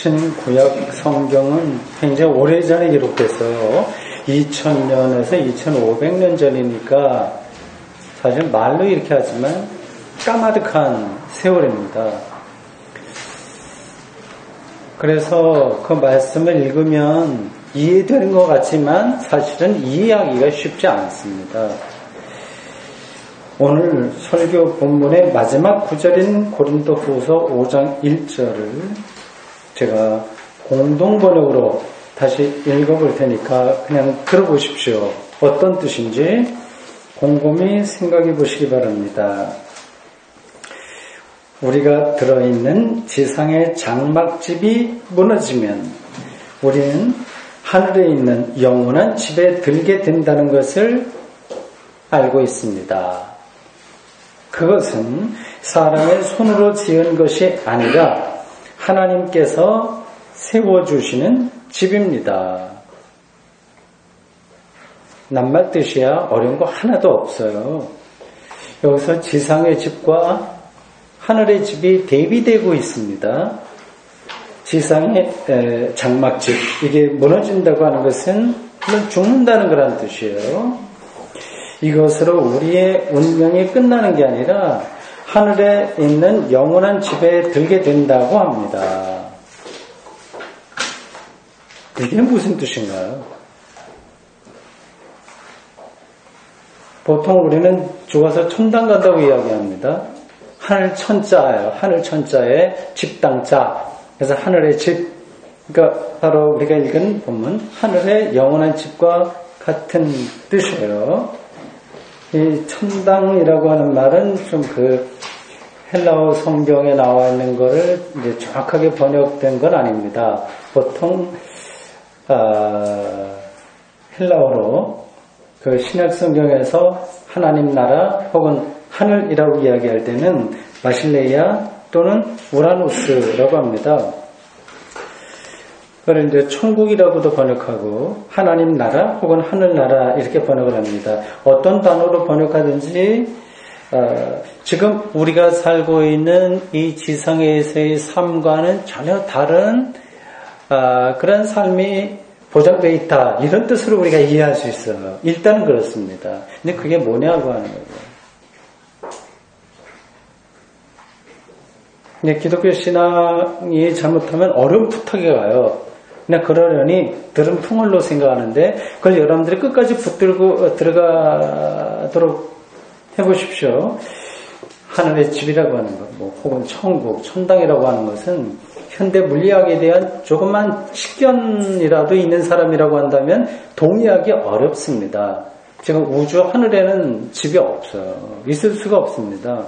신구약 성경은 굉장히 오래전에 기록됐어요. 2000년에서 2500년 전이니까 사실 말로 이렇게 하지만 까마득한 세월입니다. 그래서 그 말씀을 읽으면 이해되는 것 같지만 사실은 이해하기가 쉽지 않습니다. 오늘 설교 본문의 마지막 구절인 고린도후서 5장 1절을 제가 공동번역으로 다시 읽어볼 테니까 그냥 들어보십시오. 어떤 뜻인지 곰곰이 생각해 보시기 바랍니다. 우리가 들어있는 지상의 장막집이 무너지면 우리는 하늘에 있는 영원한 집에 들게 된다는 것을 알고 있습니다. 그것은 사람의 손으로 지은 것이 아니라 하나님께서 세워주시는 집입니다. 낱말 뜻이야 어려운 거 하나도 없어요. 여기서 지상의 집과 하늘의 집이 대비되고 있습니다. 지상의 장막집, 이게 무너진다고 하는 것은 물론 죽는다는 거란 뜻이에요. 이것으로 우리의 운명이 끝나는 게 아니라 하늘에 있는 영원한 집에 들게 된다고 합니다. 이게 무슨 뜻인가요? 보통 우리는 죽어서 천당 간다고 이야기합니다. 하늘 천자예요. 하늘 천자에 집당자. 그래서 하늘의 집. 그러니까 바로 우리가 읽은 본문 하늘의 영원한 집과 같은 뜻이에요. 이 천당이라고 하는 말은 좀 그 헬라어 성경에 나와 있는 거를 이제 정확하게 번역된 건 아닙니다. 보통 헬라어로 그 신약 성경에서 하나님 나라 혹은 하늘이라고 이야기할 때는 바실레이아 또는 우라노스라고 합니다. 그걸 이제 천국이라고도 번역하고 하나님 나라 혹은 하늘나라 이렇게 번역을 합니다. 어떤 단어로 번역하든지 지금 우리가 살고 있는 이 지상에서의 삶과는 전혀 다른 그런 삶이 보장되어 있다 이런 뜻으로 우리가 이해할 수 있어요. 일단은 그렇습니다. 근데 그게 뭐냐고 하는 거예요. 근데 기독교 신앙이 잘못하면 어렴풋하게 가요. 그냥 그러려니 들은 풍월로 생각하는데 그걸 여러분들이 끝까지 붙들고 들어가도록 해보십시오. 하늘의 집이라고 하는 것, 혹은 천국, 천당이라고 하는 것은 현대 물리학에 대한 조그만 식견이라도 있는 사람이라고 한다면 동의하기 어렵습니다. 지금 우주 하늘에는 집이 없어요. 있을 수가 없습니다.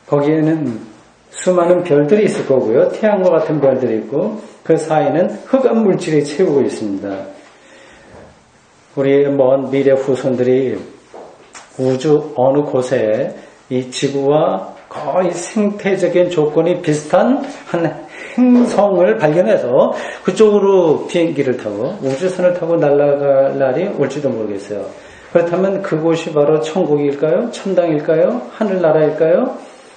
거기에는 수많은 별들이 있을 거고요. 태양과 같은 별들이 있고 그 사이는 흑암 물질이 채우고 있습니다. 우리의 먼 미래 후손들이 우주 어느 곳에 이 지구와 거의 생태적인 조건이 비슷한 한 행성을 발견해서 그쪽으로 비행기를 타고 우주선을 타고 날아갈 날이 올지도 모르겠어요. 그렇다면 그곳이 바로 천국일까요? 천당일까요? 하늘나라일까요?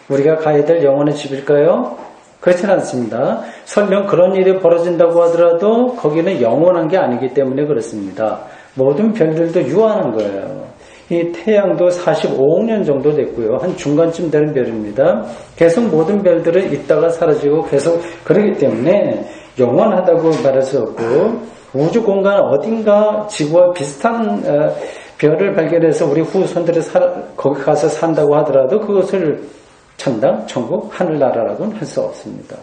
우리가 가야 될 영원의 집일까요? 그렇지는 않습니다. 설령 그런 일이 벌어진다고 하더라도 거기는 영원한 게 아니기 때문에 그렇습니다. 모든 별들도 유한한 거예요. 이 태양도 45억 년 정도 됐고요. 한 중간쯤 되는 별입니다. 계속 모든 별들은 있다가 사라지고 계속 그러기 때문에 영원하다고 말할 수 없고 우주 공간 어딘가 지구와 비슷한 별을 발견해서 우리 후손들이 거기 가서 산다고 하더라도 그것을 천당, 천국, 하늘나라라고는 할 수 없습니다.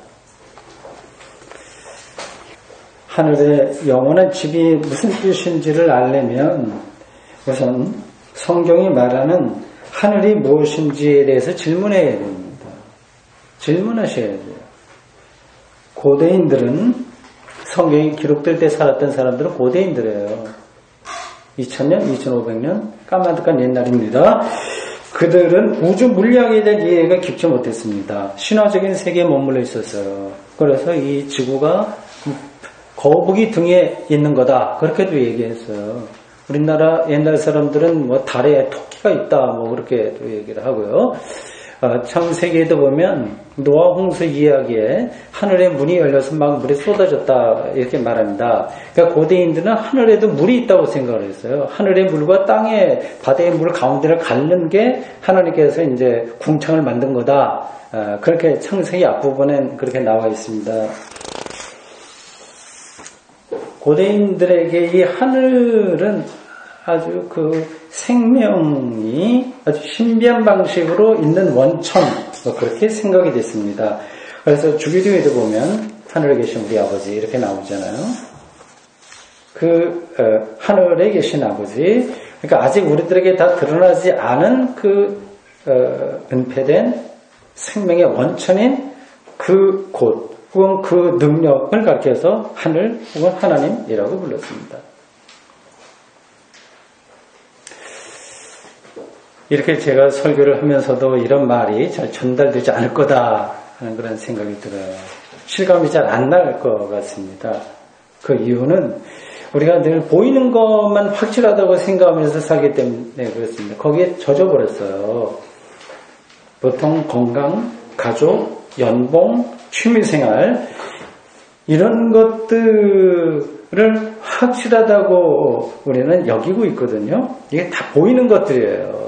하늘의 영원한 집이 무슨 뜻인지를 알려면 우선 성경이 말하는 하늘이 무엇인지에 대해서 질문해야 됩니다. 질문하셔야 돼요. 고대인들은 성경이 기록될 때 살았던 사람들은 고대인들이에요. 2000년, 2500년 까마득한 옛날입니다. 그들은 우주 물리학에 대한 이해가 깊지 못했습니다. 신화적인 세계에 머물러 있었어요. 그래서 이 지구가 거북이 등에 있는 거다. 그렇게도 얘기했어요. 우리나라 옛날 사람들은 뭐 달에 토끼가 있다. 뭐 그렇게도 얘기를 하고요. 창세기에도 보면 노아 홍수 이야기에 하늘에 문이 열려서 막 물이 쏟아졌다 이렇게 말합니다. 그러니까 고대인들은 하늘에도 물이 있다고 생각을 했어요. 하늘의 물과 땅의 바다의 물 가운데를 가르는 게 하나님께서 이제 궁창을 만든 거다. 그렇게 창세기 앞부분엔 그렇게 나와 있습니다. 고대인들에게 이 하늘은 아주 그 생명이 아주 신비한 방식으로 있는 원천, 그렇게 생각이 됐습니다. 그래서 주기도에도 보면 하늘에 계신 우리 아버지 이렇게 나오잖아요. 하늘에 계신 아버지, 그러니까 아직 우리들에게 다 드러나지 않은 은폐된 생명의 원천인 그 곳, 혹은 그 능력을 가리켜서 하늘 혹은 하나님이라고 불렀습니다. 이렇게 제가 설교를 하면서도 이런 말이 잘 전달되지 않을 거다 하는 그런 생각이 들어요. 실감이 잘 안 날 것 같습니다. 그 이유는 우리가 늘 보이는 것만 확실하다고 생각하면서 살기 때문에 그렇습니다. 거기에 젖어버렸어요. 보통 건강, 가족, 연봉, 취미생활 이런 것들을 확실하다고 우리는 여기고 있거든요. 이게 다 보이는 것들이에요.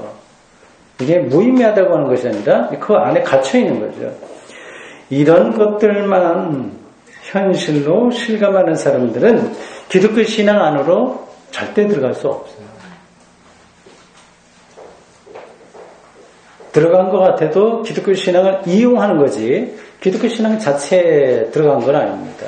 이게 무의미하다고 하는 것이 아니라 그 안에 갇혀있는 거죠. 이런 것들만 현실로 실감하는 사람들은 기독교 신앙 안으로 절대 들어갈 수 없어요. 들어간 것 같아도 기독교 신앙을 이용하는 거지 기독교 신앙 자체에 들어간 건 아닙니다.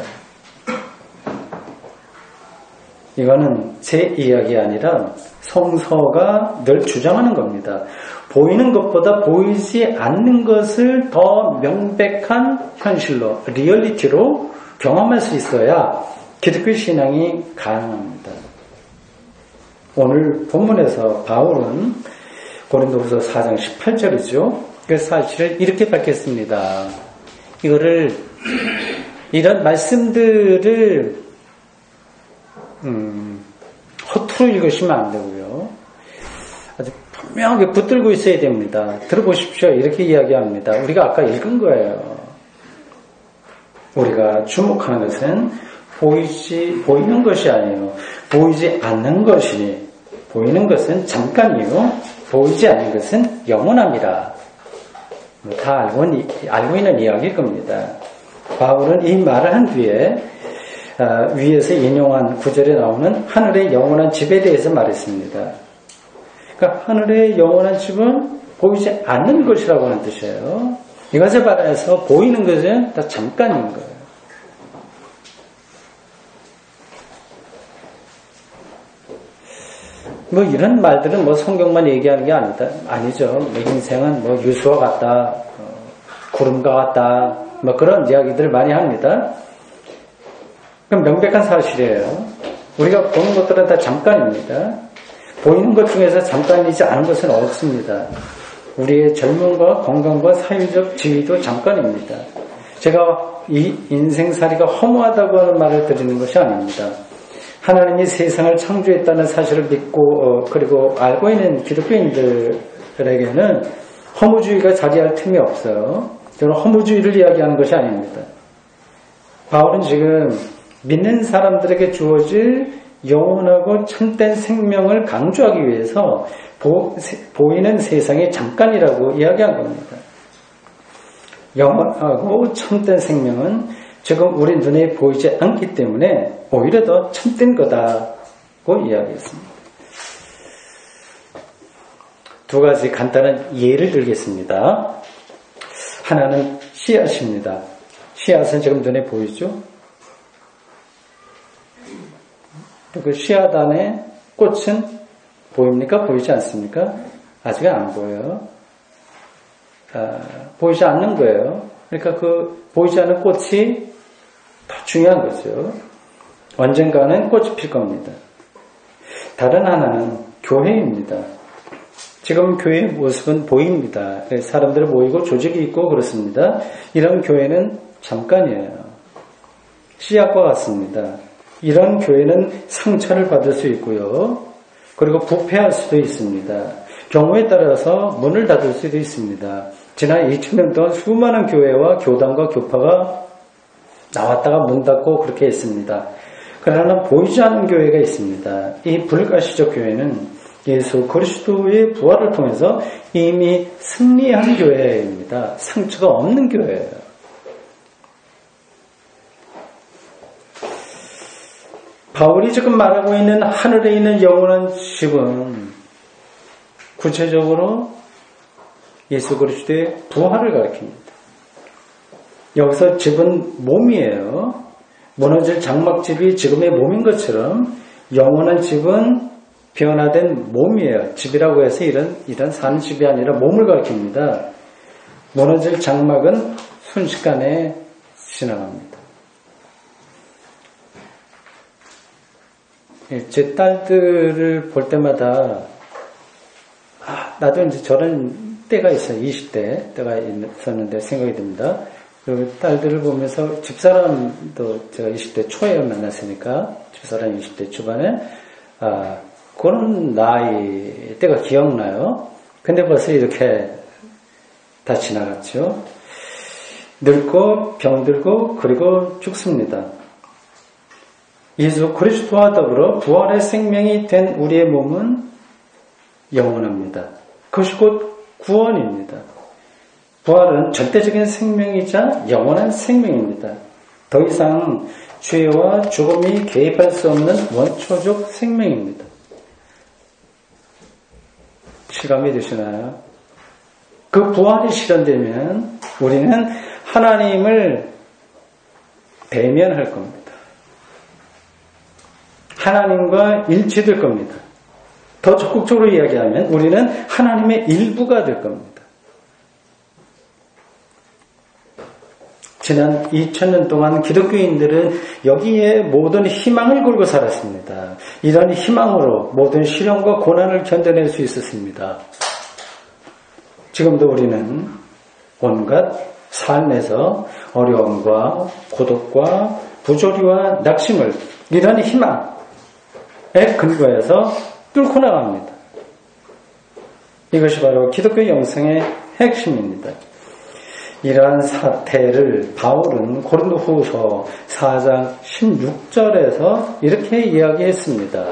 이거는 제 이야기 아니라 성서가 늘 주장하는 겁니다. 보이는 것보다 보이지 않는 것을 더 명백한 현실로, 리얼리티로 경험할 수 있어야 기독교 신앙이 가능합니다. 오늘 본문에서 바울은 고린도후서 4장 18절이죠. 그 사실을 이렇게 밝혔습니다. 이런 말씀들을 허투루 읽으시면 안 되고요. 아주 분명하게 붙들고 있어야 됩니다. 들어보십시오. 이렇게 이야기합니다. 우리가 아까 읽은 거예요. 우리가 주목하는 것은 보이는 것이 아니에요. 보이지 않는 것이니 보이는 것은 잠깐이요. 보이지 않는 것은 영원합니다. 다 알고 있는 이야기일 겁니다. 바울은 이 말을 한 뒤에 위에서 인용한 구절에 나오는 하늘의 영원한 집에 대해서 말했습니다. 그러니까 하늘의 영원한 집은 보이지 않는 것이라고 하는 뜻이에요. 이것에 반해서 보이는 것은 다 잠깐인 거예요. 이런 말들은 성경만 얘기하는 게 아니죠. 인생은 유수와 같다, 구름과 같다, 그런 이야기들을 많이 합니다. 그럼 명백한 사실이에요. 우리가 보는 것들은 다 잠깐입니다. 보이는 것 중에서 잠깐이지 않은 것은 없습니다. 우리의 젊음과 건강과 사회적 지위도 잠깐입니다. 제가 이 인생살이가 허무하다고 하는 말을 드리는 것이 아닙니다. 하나님이 세상을 창조했다는 사실을 믿고 그리고 알고 있는 기독교인들에게는 허무주의가 자리할 틈이 없어요. 저는 허무주의를 이야기하는 것이 아닙니다. 바울은 지금 믿는 사람들에게 주어질 영원하고 참된 생명을 강조하기 위해서 보이는 세상이 잠깐이라고 이야기한 겁니다. 영원하고 참된 생명은 지금 우리 눈에 보이지 않기 때문에 오히려 더 참된 거다고 이야기했습니다. 두 가지 간단한 예를 들겠습니다. 하나는 씨앗입니다. 씨앗은 지금 눈에 보이죠? 그 씨앗 안에 꽃은 보입니까? 보이지 않습니까? 아직 안 보여요. 보이지 않는 거예요. 그러니까 그 보이지 않는 꽃이 더 중요한 거죠. 언젠가는 꽃이 필 겁니다. 다른 하나는 교회입니다. 지금 교회의 모습은 보입니다. 사람들이 모이고 조직이 있고 그렇습니다. 이런 교회는 잠깐이에요. 씨앗과 같습니다. 이런 교회는 상처를 받을 수 있고요. 그리고 부패할 수도 있습니다. 경우에 따라서 문을 닫을 수도 있습니다. 지난 2000년 동안 수많은 교회와 교단과 교파가 나왔다가 문 닫고 그렇게 했습니다. 그러나 보이지 않는 교회가 있습니다. 이 불가시적 교회는 예수 그리스도의 부활을 통해서 이미 승리한 교회입니다. 상처가 없는 교회예요. 바울이 지금 말하고 있는 하늘에 있는 영원한 집은 구체적으로 예수 그리스도의 부활을 가리킵니다. 여기서 집은 몸이에요. 무너질 장막집이 지금의 몸인 것처럼 영원한 집은 변화된 몸이에요. 집이라고 해서 이런 사는 집이 아니라 몸을 가리킵니다. 무너질 장막은 순식간에 지나갑니다. 제 딸들을 볼 때마다 나도 이제 저런 때가 있어요. 20대 때가 있었는데 생각이 듭니다. 그 딸들을 보면서 집사람도 제가 20대 초에 만났으니까 집사람 20대 초반에 그런 나이 때가 기억나요. 근데 벌써 이렇게 다 지나갔죠. 늙고 병들고 그리고 죽습니다. 예수 그리스도와 더불어 부활의 생명이 된 우리의 몸은 영원합니다. 그것이 곧 구원입니다. 부활은 절대적인 생명이자 영원한 생명입니다. 더 이상 죄와 죽음이 개입할 수 없는 원초적 생명입니다. 실감이 되시나요? 그 부활이 실현되면 우리는 하나님을 대면할 겁니다. 하나님과 일치될 겁니다. 더 적극적으로 이야기하면 우리는 하나님의 일부가 될 겁니다. 지난 2000년 동안 기독교인들은 여기에 모든 희망을 걸고 살았습니다. 이런 희망으로 모든 시련과 고난을 견뎌낼 수 있었습니다. 지금도 우리는 온갖 삶에서 어려움과 고독과 부조리와 낙심을 이런 희망에 근거해서 뚫고 나갑니다. 이것이 바로 기독교 영성의 핵심입니다. 이러한 사태를 바울은 고린도후서 4장 16절에서 이렇게 이야기했습니다.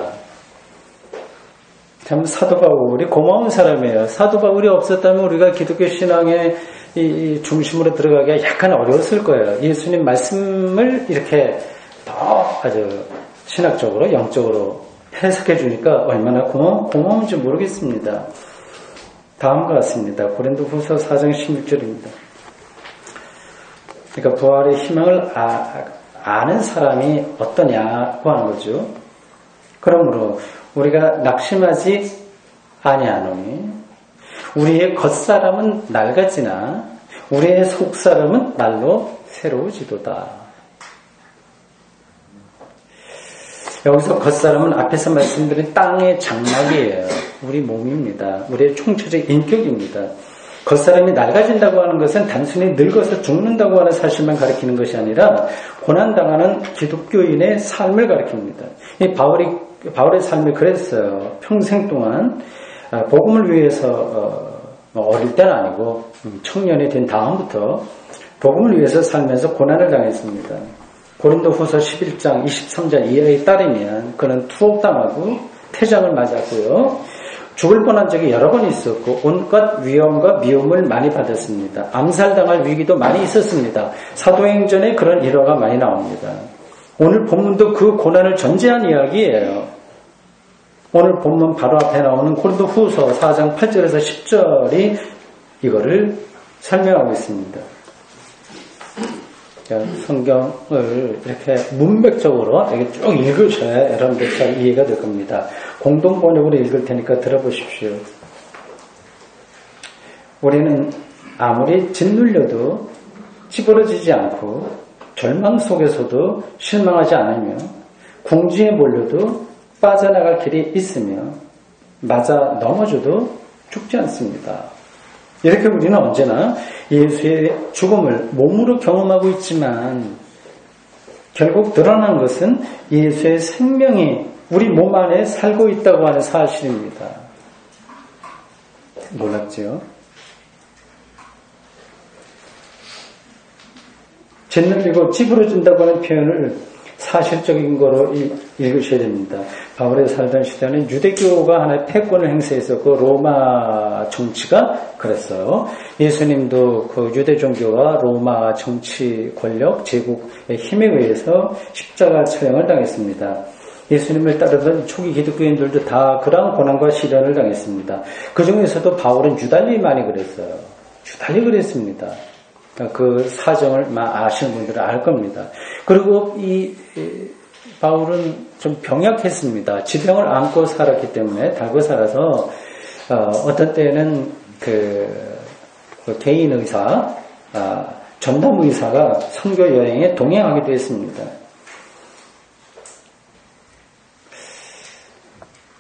참 사도 바울이 고마운 사람이에요. 사도 바울이 없었다면 우리가 기독교 신앙의 이 중심으로 들어가기가 약간 어려웠을 거예요. 예수님 말씀을 이렇게 더 아주 신학적으로 영적으로 해석해 주니까 얼마나 고마운지 모르겠습니다. 다음과 같습니다. 고린도후서 4장 16절입니다. 그러니까 부활의 희망을 아는 사람이 어떠냐고 하는 거죠. 그러므로 우리가 낙심하지 아니하노니 우리의 겉사람은 낡아지나 우리의 속사람은 날로 새로워지도다. 여기서 겉사람은 앞에서 말씀드린 땅의 장막이에요. 우리 몸입니다. 우리의 총체적 인격입니다. 겉사람이 낡아진다고 하는 것은 단순히 늙어서 죽는다고 하는 사실만 가리키는 것이 아니라 고난당하는 기독교인의 삶을 가리킵니다. 이 바울의 삶이 그랬어요. 평생 동안 복음을 위해서 어릴 때는 아니고 청년이 된 다음부터 복음을 위해서 살면서 고난을 당했습니다. 고린도후서 11장 23절 이하에 따르면 그는 투옥당하고 태장을 맞았고요. 죽을 뻔한 적이 여러 번 있었고 온갖 위험과 미움을 많이 받았습니다. 암살당할 위기도 많이 있었습니다. 사도행전에 그런 일화가 많이 나옵니다. 오늘 본문도 그 고난을 전제한 이야기예요. 오늘 본문 바로 앞에 나오는 고린도후서 4장 8절에서 10절이 이거를 설명하고 있습니다. 성경을 이렇게 문맥적으로 이렇게 쭉 읽으셔야 여러분들 잘 이해가 될 겁니다. 공동 번역으로 읽을 테니까 들어보십시오. 우리는 아무리 짓눌려도 찌부러지지 않고 절망 속에서도 실망하지 않으며 궁지에 몰려도 빠져나갈 길이 있으며 맞아 넘어져도 죽지 않습니다. 이렇게 우리는 언제나 예수의 죽음을 몸으로 경험하고 있지만 결국 드러난 것은 예수의 생명이 우리 몸 안에 살고 있다고 하는 사실입니다. 놀랍죠? 짓눌리고 찌부러진다고 하는 표현을 사실적인 거로 읽으셔야 됩니다. 바울이 살던 시대는 유대교가 하나의 패권을 행사했었고 로마 정치가 그랬어요. 예수님도 그 유대 종교와 로마 정치 권력 제국의 힘에 의해서 십자가 처형을 당했습니다. 예수님을 따르던 초기 기독교인들도 다 그러한 고난과 시련을 당했습니다. 그 중에서도 바울은 유달리 많이 그랬어요. 유달리 그랬습니다. 그 사정을 아시는 분들은 알 겁니다. 그리고 이 바울은 좀 병약했습니다. 지병을 안고 살았기 때문에 달고 살아서 어떤 때는 그 개인 의사, 전담 의사가 선교 여행에 동행하기도 했습니다.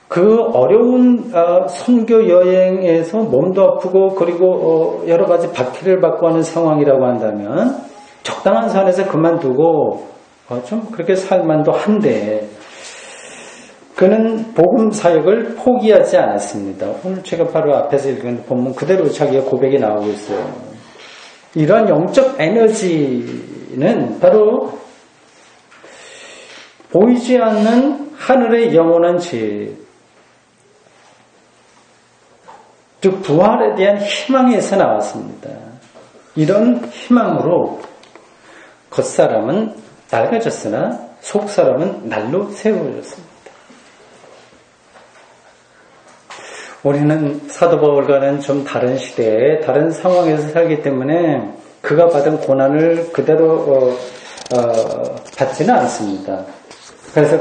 그 어려운 선교 여행에서 몸도 아프고 그리고 여러 가지 박해를 받고 하는 상황이라고 한다면 적당한 선에서 그만두고 좀 그렇게 살만도 한데 그는 복음 사역을 포기하지 않았습니다. 오늘 제가 바로 앞에서 읽은 본문 그대로 자기의 고백이 나오고 있어요. 이러한 영적 에너지는 바로 보이지 않는 하늘의 영원한 집, 즉 부활에 대한 희망에서 나왔습니다. 이런 희망으로 겉사람은 낡아졌으나 속사람은 날로 새로워졌습니다. 우리는 사도 바울과는 좀 다른 시대에 다른 상황에서 살기 때문에 그가 받은 고난을 그대로 받지는 않습니다. 그래서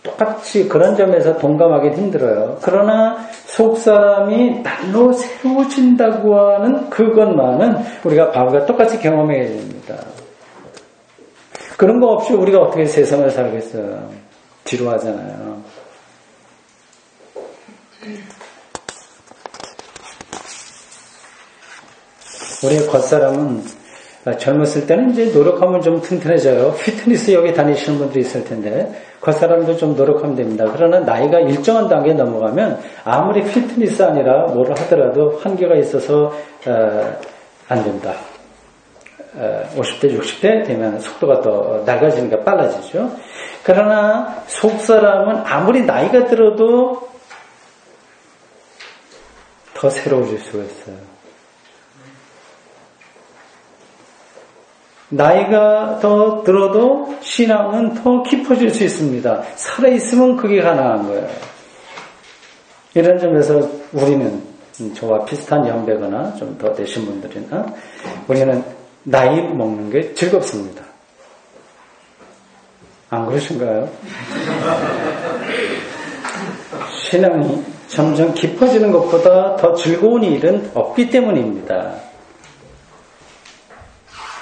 똑같이 그런 점에서 동감하기는 힘들어요. 그러나 속사람이 날로 새로워진다고 하는 그것만은 우리가 바울과 똑같이 경험해야 됩니다. 그런 거 없이 우리가 어떻게 세상을 살겠어요. 지루하잖아요. 우리의 겉사람은 젊었을 때는 이제 노력하면 좀 튼튼해져요. 피트니스 여기 다니시는 분들이 있을 텐데 겉사람도 좀 노력하면 됩니다. 그러나 나이가 일정한 단계에 넘어가면 아무리 피트니스 아니라 뭐를 하더라도 한계가 있어서 안 된다. 50대 60대 되면 속도가 더 낡아지니까 빨라지죠. 그러나 속사람은 아무리 나이가 들어도 더 새로워질 수가 있어요. 나이가 더 들어도 신앙은 더 깊어질 수 있습니다. 살아있으면 그게 가능한 거예요. 이런 점에서 우리는 저와 비슷한 연배거나 좀 더 되신 분들이나 우리는 나이 먹는 게 즐겁습니다. 안 그러신가요? 신앙이 점점 깊어지는 것보다 더 즐거운 일은 없기 때문입니다.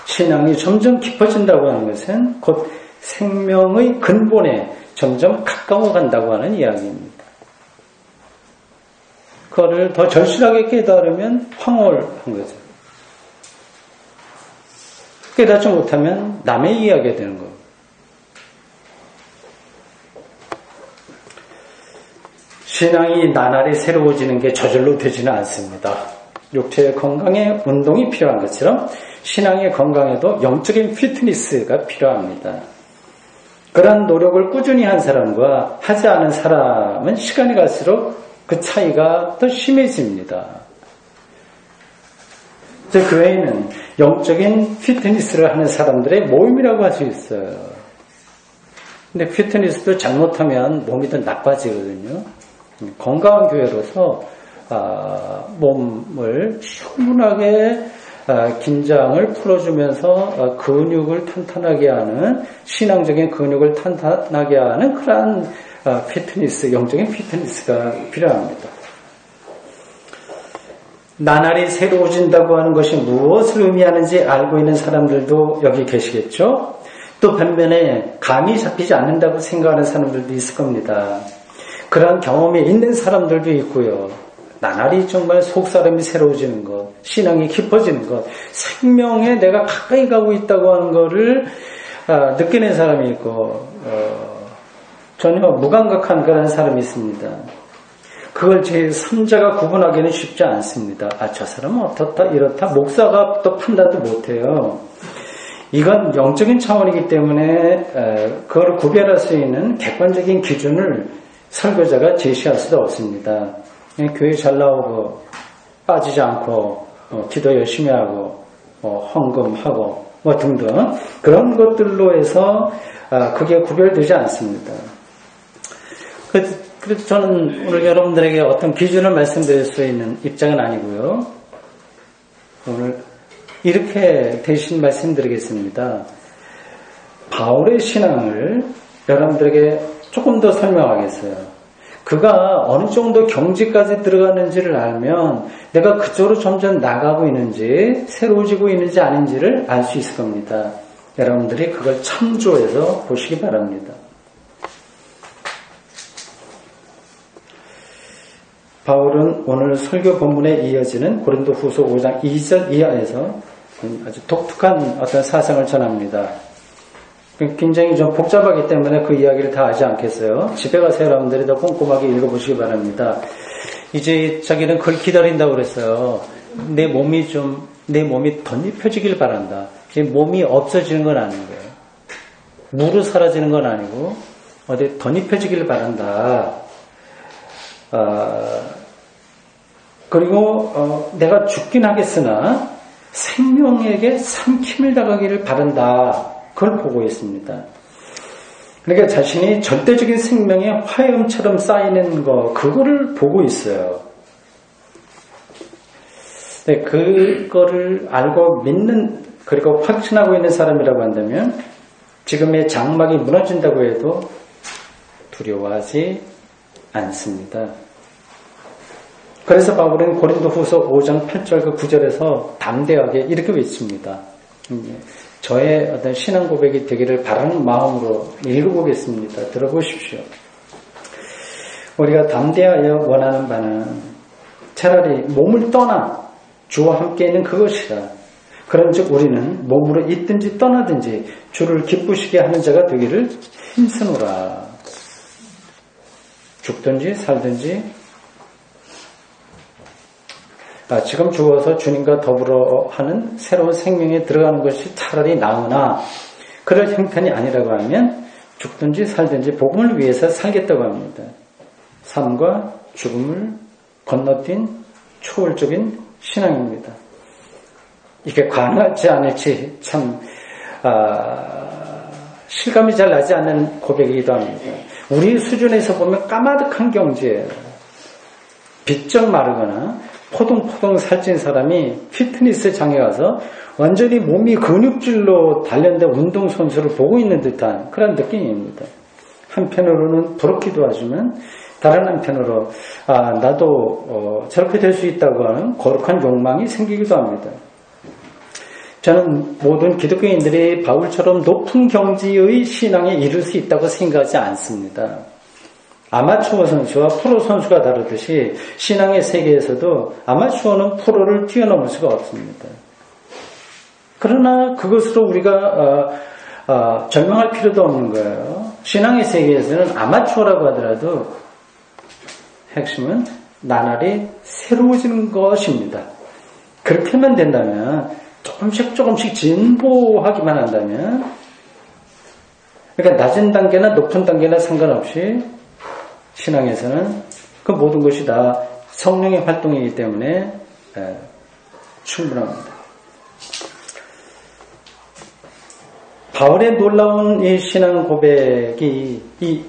신앙이 점점 깊어진다고 하는 것은 곧 생명의 근본에 점점 가까워간다고 하는 이야기입니다. 그거를 더 절실하게 깨달으면 황홀한 거죠. 깨닫지 못하면 남의 이야기가 되는 거예요. 신앙이 나날이 새로워지는 게 저절로 되지는 않습니다. 육체의 건강에 운동이 필요한 것처럼 신앙의 건강에도 영적인 피트니스가 필요합니다. 그런 노력을 꾸준히 한 사람과 하지 않은 사람은 시간이 갈수록 그 차이가 더 심해집니다. 제 교회에는 영적인 피트니스를 하는 사람들의 모임이라고 할 수 있어요. 근데 피트니스도 잘못하면 몸이 더 나빠지거든요. 건강한 교회로서 몸을 충분하게 긴장을 풀어주면서 근육을 탄탄하게 하는 신앙적인 근육을 탄탄하게 하는 그러한 피트니스, 영적인 피트니스가 필요합니다. 나날이 새로워진다고 하는 것이 무엇을 의미하는지 알고 있는 사람들도 여기 계시겠죠? 또 반면에 감이 잡히지 않는다고 생각하는 사람들도 있을 겁니다. 그런 경험이 있는 사람들도 있고요. 나날이 정말 속사람이 새로워지는 것, 신앙이 깊어지는 것, 생명에 내가 가까이 가고 있다고 하는 것을 느끼는 사람이 있고 전혀 무감각한 그런 사람이 있습니다. 그걸 제3자가 구분하기는 쉽지 않습니다. 저 사람은 어떻다 이렇다 목사가 또 판단도 못해요. 이건 영적인 차원이기 때문에 그걸 구별할 수 있는 객관적인 기준을 설교자가 제시할 수도 없습니다. 교회 잘 나오고 빠지지 않고 기도 열심히 하고 헌금하고 등등 그런 것들로 해서 그게 구별되지 않습니다. 그래서 저는 오늘 여러분들에게 어떤 기준을 말씀드릴 수 있는 입장은 아니고요. 오늘 이렇게 대신 말씀드리겠습니다. 바울의 신앙을 여러분들에게 조금 더 설명하겠어요. 그가 어느 정도 경지까지 들어가는지를 알면 내가 그쪽으로 점점 나가고 있는지 새로워지고 있는지 아닌지를 알 수 있을 겁니다. 여러분들이 그걸 참조해서 보시기 바랍니다. 바울은 오늘 설교 본문에 이어지는 고린도후서 5장 2절 이하에서 아주 독특한 어떤 사상을 전합니다. 굉장히 좀 복잡하기 때문에 그 이야기를 다 하지 않겠어요. 집에 가서 여러분들이 더 꼼꼼하게 읽어보시기 바랍니다. 이제 자기는 그걸 기다린다고 그랬어요. 내 몸이 덧입혀지길 바란다. 몸이 없어지는 건 아닌 거예요. 무로 사라지는 건 아니고 어디 덧입혀지길 바란다. 그리고 내가 죽긴 하겠으나 생명에게 삼킴을 당하기를 바란다. 그걸 보고 있습니다. 그러니까 자신이 절대적인 생명의 화염처럼 쌓이는 거 그거를 보고 있어요. 네, 그거를 알고 믿는 그리고 확신하고 있는 사람이라고 한다면 지금의 장막이 무너진다고 해도 두려워하지 않습니다. 그래서 바울은 고린도후서 5장 8절 9절에서 담대하게 이렇게 외칩니다. 저의 어떤 신앙 고백이 되기를 바라는 마음으로 읽어보겠습니다. 들어보십시오. 우리가 담대하여 원하는 바는 차라리 몸을 떠나 주와 함께 있는 그것이라. 그런즉 우리는 몸으로 있든지 떠나든지 주를 기쁘시게 하는 자가 되기를 힘쓰노라. 죽든지 살든지 지금 죽어서 주님과 더불어 하는 새로운 생명에 들어가는 것이 차라리 나으나 그럴 형편이 아니라고 하면 죽든지 살든지 복음을 위해서 살겠다고 합니다. 삶과 죽음을 건너뛴 초월적인 신앙입니다. 이게 가능할지 않을지 참 실감이 잘 나지 않는 고백이기도 합니다. 우리 수준에서 보면 까마득한 경지예요. 비쩍 마르거나 포동포동 살찐 사람이 피트니스 장에 가서 완전히 몸이 근육질로 단련된 운동선수를 보고 있는 듯한 그런 느낌입니다. 한편으로는 부럽기도 하지만 다른 한편으로 나도 저렇게 될 수 있다고 하는 거룩한 욕망이 생기기도 합니다. 저는 모든 기독교인들이 바울처럼 높은 경지의 신앙에 이를 수 있다고 생각하지 않습니다. 아마추어 선수와 프로 선수가 다르듯이 신앙의 세계에서도 아마추어는 프로를 뛰어넘을 수가 없습니다. 그러나 그것으로 우리가 절망할 필요도 없는 거예요. 신앙의 세계에서는 아마추어라고 하더라도 핵심은 나날이 새로워지는 것입니다. 그렇게만 된다면 조금씩 진보하기만 한다면 그러니까 낮은 단계나 높은 단계나 상관없이 신앙에서는 그 모든 것이 다 성령의 활동이기 때문에 충분합니다. 바울의 놀라운 이 신앙 고백이 이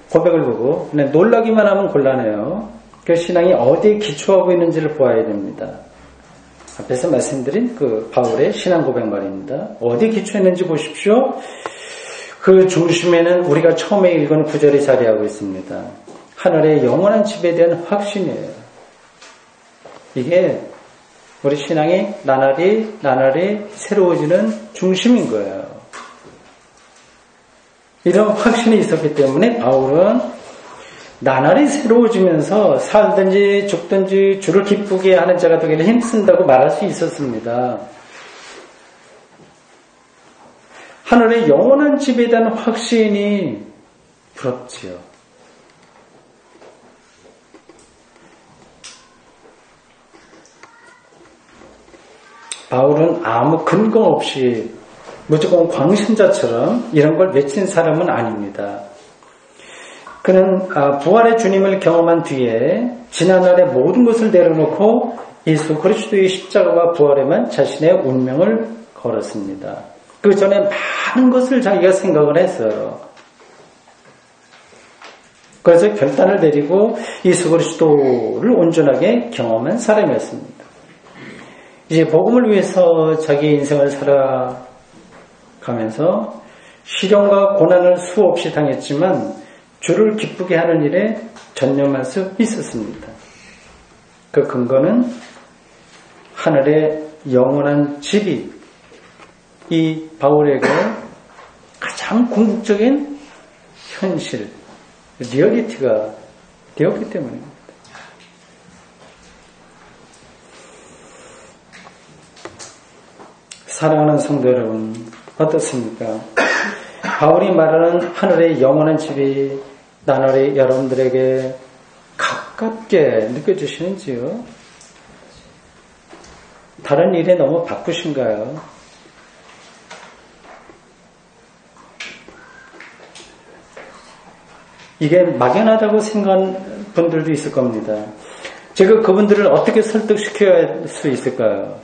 고백을 보고 그냥 놀라기만 하면 곤란해요. 그 신앙이 어디에 기초하고 있는지를 보아야 됩니다. 앞에서 말씀드린 그 바울의 신앙 고백 말입니다. 어디에 기초했는지 보십시오. 그 중심에는 우리가 처음에 읽은 구절이 자리하고 있습니다. 하늘의 영원한 집에 대한 확신이에요. 이게 우리 신앙이 나날이 새로워지는 중심인 거예요. 이런 확신이 있었기 때문에 바울은 나날이 새로워지면서 살든지 죽든지 주를 기쁘게 하는 자가 되기를 힘쓴다고 말할 수 있었습니다. 하늘의 영원한 집에 대한 확신이 부럽지요. 바울은 아무 근거 없이 무조건 광신자처럼 이런 걸 외친 사람은 아닙니다. 그는 부활의 주님을 경험한 뒤에 지난날의 모든 것을 내려놓고 예수 그리스도의 십자가와 부활에만 자신의 운명을 걸었습니다. 그 전에 많은 것을 자기가 생각을 했어요. 그래서 결단을 내리고 예수 그리스도를 온전하게 경험한 사람이었습니다. 이제 복음을 위해서 자기의 인생을 살아가면서 시련과 고난을 수없이 당했지만 주를 기쁘게 하는 일에 전념할 수 있었습니다. 그 근거는 하늘의 영원한 집이 이 바울에게 가장 궁극적인 현실, 리얼리티가 되었기 때문입니다. 사랑하는 성도 여러분, 어떻습니까? 바울이 말하는 하늘의 영원한 집이 나날이 여러분들에게 가깝게 느껴지시는지요? 다른 일에 너무 바쁘신가요? 이게 막연하다고 생각하는 분들도 있을 겁니다. 제가 그분들을 어떻게 설득시켜야 할 수 있을까요?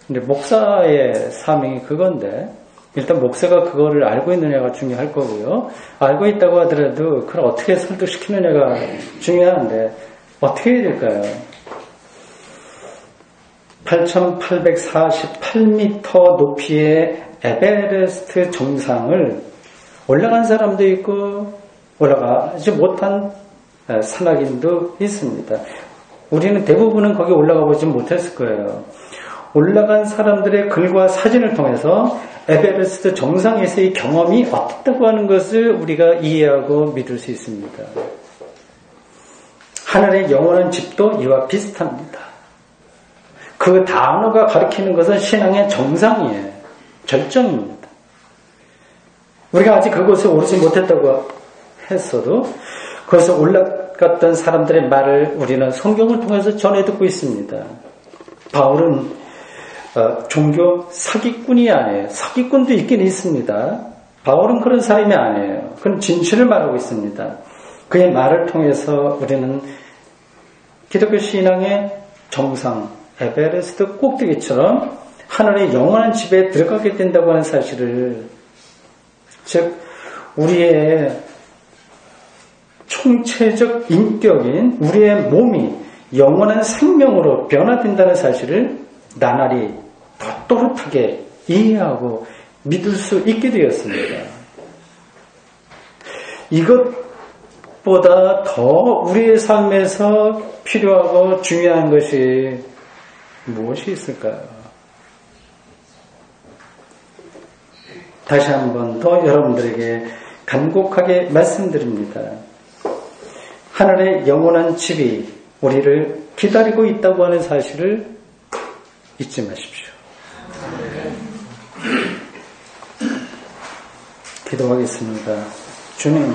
근데 목사의 사명이 그건데, 일단 목사가 그거를 알고 있느냐가 중요할 거고요. 알고 있다고 하더라도 그걸 어떻게 설득시키느냐가 중요한데, 어떻게 해야 될까요? 8,848m 높이의 에베레스트 정상을 올라간 사람도 있고 올라가지 못한 산악인도 있습니다. 우리는 대부분은 거기 올라가 보지 못했을 거예요. 올라간 사람들의 글과 사진을 통해서 에베레스트 정상에서의 경험이 어떻다고 하는 것을 우리가 이해하고 믿을 수 있습니다. 하늘의 영원한 집도 이와 비슷합니다. 그 단어가 가리키는 것은 신앙의 정상이에요. 절정입니다. 우리가 아직 그곳에 오르지 못했다고 했어도 그것에 올라갔던 사람들의 말을 우리는 성경을 통해서 전해 듣고 있습니다. 바울은 종교 사기꾼이 아니에요. 사기꾼도 있긴 있습니다. 바울은 그런 사람이 아니에요. 그는 진실을 말하고 있습니다. 그의 말을 통해서 우리는 기독교 신앙의 정상, 에베레스트 꼭대기처럼 하늘의 영원한 집에 들어가게 된다고 하는 사실을, 즉 우리의 총체적 인격인 우리의 몸이 영원한 생명으로 변화된다는 사실을 나날이 더 또렷하게 이해하고 믿을 수 있게 되었습니다. 이것보다 더 우리의 삶에서 필요하고 중요한 것이 무엇이 있을까요? 다시 한 번 더 여러분들에게 간곡하게 말씀드립니다. 하늘의 영원한 집이 우리를 기다리고 있다고 하는 사실을 잊지 마십시오. 기도하겠습니다. 주님,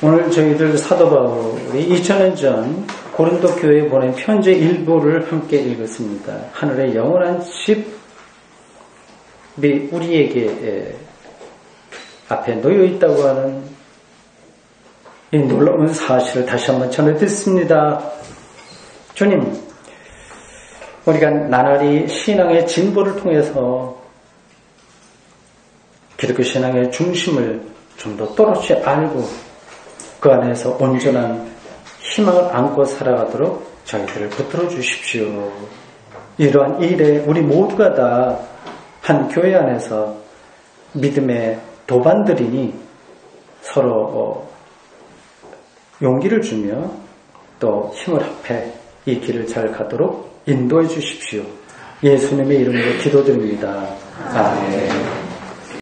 오늘 저희들 사도 바울이 2000년 전 고린도 교회에 보낸 편지 일부를 함께 읽었습니다. 하늘의 영원한 집이 우리에게 앞에 놓여 있다고 하는 이 놀라운 사실을 다시 한번 전해 듣습니다. 주님, 우리가 나날이 신앙의 진보를 통해서 기독교 신앙의 중심을 좀 더 또렷이 알고 그 안에서 온전한 희망을 안고 살아가도록 저희들을 붙들어 주십시오. 이러한 일에 우리 모두가 다 한 교회 안에서 믿음의 도반들이니 서로 용기를 주며 또 힘을 합해 이 길을 잘 가도록 인도해 주십시오. 예수님의 이름으로 기도드립니다. 아멘.